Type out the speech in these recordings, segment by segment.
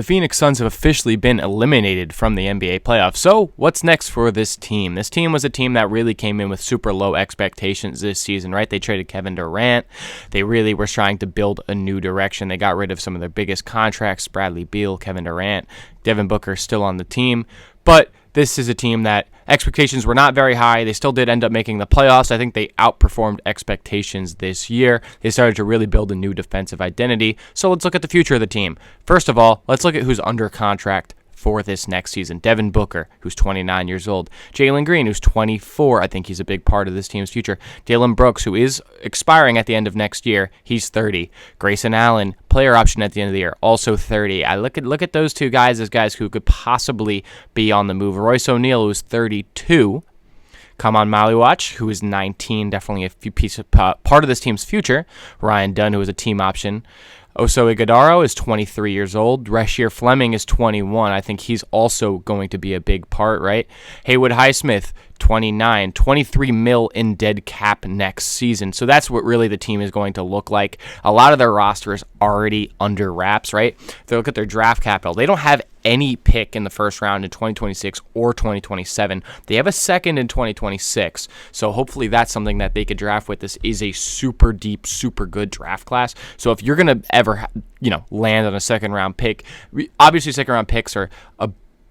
The Phoenix Suns have officially been eliminated from the NBA playoffs. So what's next for this team? This team was a team that really came in with super low expectations this season, right? They traded Kevin Durant. They really were trying to build a new direction. They got rid of some of their biggest contracts, Bradley Beal, Kevin Durant, Devin Booker still on the team. But this is a team that expectations were not very high. They still did end up making the playoffs. I think they outperformed expectations this year. They started to really build a new defensive identity. So let's look at the future of the team. First of all, let's look at who's under contract for this next season. Devin Booker, who's 29 years old. Jalen Green, who's 24. I think he's a big part of this team's future. Dillon Brooks, who is expiring at the end of next year. He's 30. Grayson Allen, player option at the end of the year, also 30. I look at those two guys as guys who could possibly be on the move. Royce O'Neal, who's 32. Kaman Maluach, who is 19, definitely part of this team's future. Ryan Dunn, who is a team option. Oso Iguodala is 23 years old. Rasheer Fleming is 21. I think he's also going to be a big part, right? Haywood Highsmith, 29, 23 mil in dead cap next season. So that's what really the team is going to look like. A lot of their roster is already under wraps, right? If they look at their draft capital, they don't have any pick in the first round in 2026 or 2027. They have a second in 2026. So hopefully that's something that they could draft with. This is a super deep, super good draft class. So if you're going to ever, land on a second round pick, obviously second round picks are a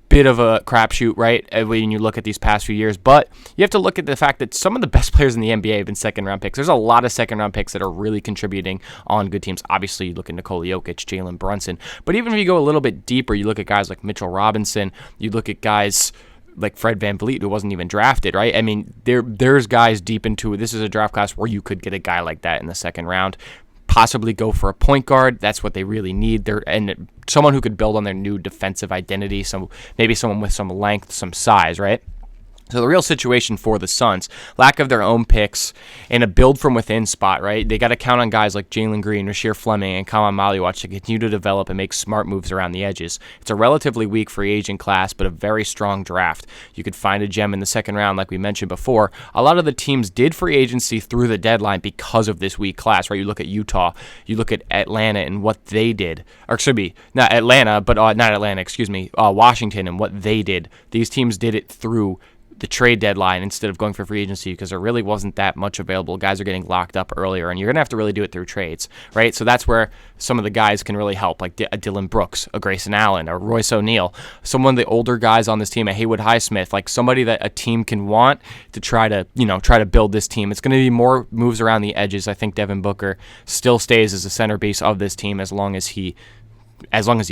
bit of a crapshoot, right, when you look at these past few years. But you have to look at the fact that some of the best players in the NBA have been second-round picks. There's a lot of second-round picks that are really contributing on good teams. Obviously, you look at Nikola Jokic, Jalen Brunson. But even if you go a little bit deeper, you look at guys like Mitchell Robinson, you look at guys like Fred VanVleet, who wasn't even drafted, right? I mean, there's guys deep into it. This is a draft class where you could get a guy like that in the second round. Possibly go for a point guard. That's what they really need. And someone who could build on their new defensive identity. Maybe someone with some length, some size, right? So the real situation for the Suns, lack of their own picks in a build from within spot, right? They got to count on guys like Jalen Green, Rasheer Fleming, and Kaman Maluach to continue to develop and make smart moves around the edges. It's a relatively weak free agent class, but a very strong draft. You could find a gem in the second round, like we mentioned before. A lot of the teams did free agency through the deadline because of this weak class, right? You look at Utah, you look at Atlanta and what they did. Or excuse me, not Atlanta, but Washington and what they did. These teams did it through the trade deadline instead of going for free agency because there really wasn't that much available. Guys are getting locked up earlier, and you're going to have to really do it through trades, right? So that's where some of the guys can really help, like a Dillon Brooks, a Grayson Allen, a Royce O'Neal, some of the older guys on this team, a Haywood Highsmith, like somebody that a team can want to try to build this team. It's going to be more moves around the edges. I think Devin Booker still stays as the centerpiece of this team as long as he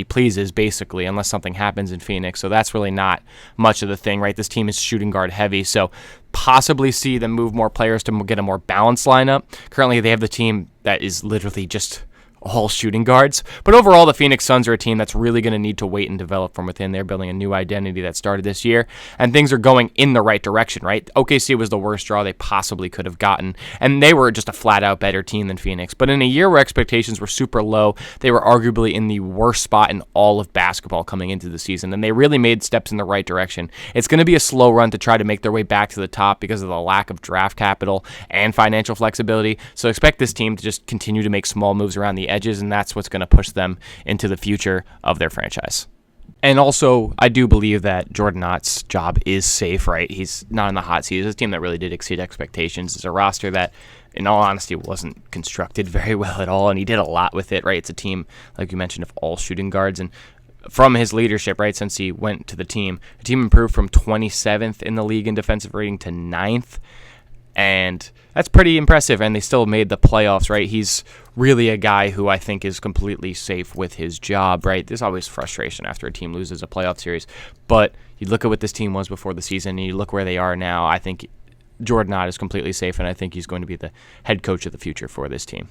pleases, basically, unless something happens in Phoenix. So that's really not much of the thing, right? This team is shooting guard heavy, so possibly see them move more players to get a more balanced lineup. Currently, they have the team that is literally just all shooting guards. But overall, the Phoenix Suns are a team that's really going to need to wait and develop from within. They're building a new identity that started this year, and things are going in the right direction, right? OKC was the worst draw they possibly could have gotten, and they were just a flat-out better team than Phoenix. But in a year where expectations were super low, they were arguably in the worst spot in all of basketball coming into the season, and they really made steps in the right direction. It's going to be a slow run to try to make their way back to the top because of the lack of draft capital and financial flexibility, so expect this team to just continue to make small moves around the edges, and that's what's going to push them into the future of their franchise. And also, I do believe that Jordan Knott's job is safe, right? He's not in the hot seat. It's a team that really did exceed expectations. It's a roster that, in all honesty, wasn't constructed very well at all, and he did a lot with it, right? It's a team, like you mentioned, of all shooting guards, and from his leadership, right, since he went to the team improved from 27th in the league in defensive rating to 9th. And that's pretty impressive, and they still made the playoffs, right? He's really a guy who I think is completely safe with his job, right? There's always frustration after a team loses a playoff series, but you look at what this team was before the season, and you look where they are now. I think Jordan Knott is completely safe, and I think he's going to be the head coach of the future for this team.